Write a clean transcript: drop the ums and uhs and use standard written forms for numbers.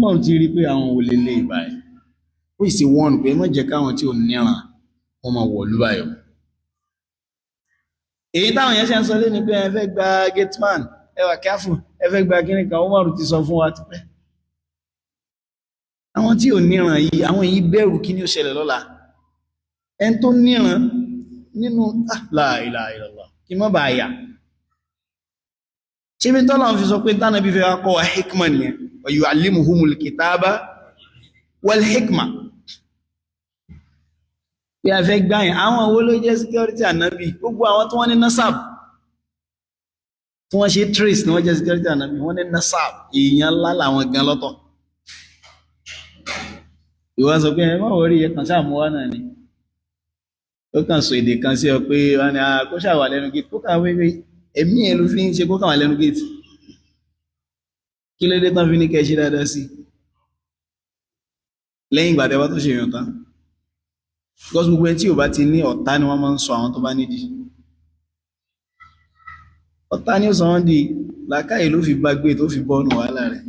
mọ̀ ti rí pé àwọn olè lè báyìí ó sì wọ́n pé mọ́ jẹ́ káwọn tí ò níran wọ́n máa wọ̀lú báyọ̀ èyí táwọn yẹn ṣe ń sọ lé ní pé ẹ fẹ́ gba gateman ẹ wà káfù ẹ fẹ́ gba kíní kan Umar ti sọ fún wa tipẹ́ àwọn tí ò níran yìí àwọn yìí bẹ̀rù kí ni ó ṣẹlẹ̀ lọ́la ẹni tó níran nínú la ilaha illallah kí mọ́ bá yà ṣe bí tọ́lọ̀ fi sọ pé tánàbí fẹ́ kọ́ wa hikma nìyẹn wa yu'allimuhumul kitaba wal hikma bí a fẹ́ gbáyìn àwọn owó ló jẹ́ security ànábì gbogbo àwọn tí wọ́n ní nasab tí wọ́n ṣe trace ní wọ́n jẹ́ security ànábì wọ́n ní nasab èèyàn ńlá làwọn gan lọ́tọ̀ ìwọ́n sọ pé ẹ má wọrí ẹ̀kan sáàmúwá náà ni ó kàn sọ èdè kan sí ọ pé wọ́n ni kó ṣàwà lẹ́nu gate kó kàwé ẹ̀mí ẹ̀ ló fi ń ṣe kó kàwà lẹ́nu gate kí ló dé tán fi ní kẹ́ ṣe dáadáa sí lẹ́yìn ìgbà tẹ́wọ́ tó ṣe èèyàn tán because gbogbo ẹni tí ò bá ti ní ọ̀tá ni wọ́n máa ń sọ àwọn tó bá nídìí ọ̀tá ni ó sọ wọ́n di làákàyè ló fi bá gbé tó fi bọ́ọ̀nù wàhálà rẹ̀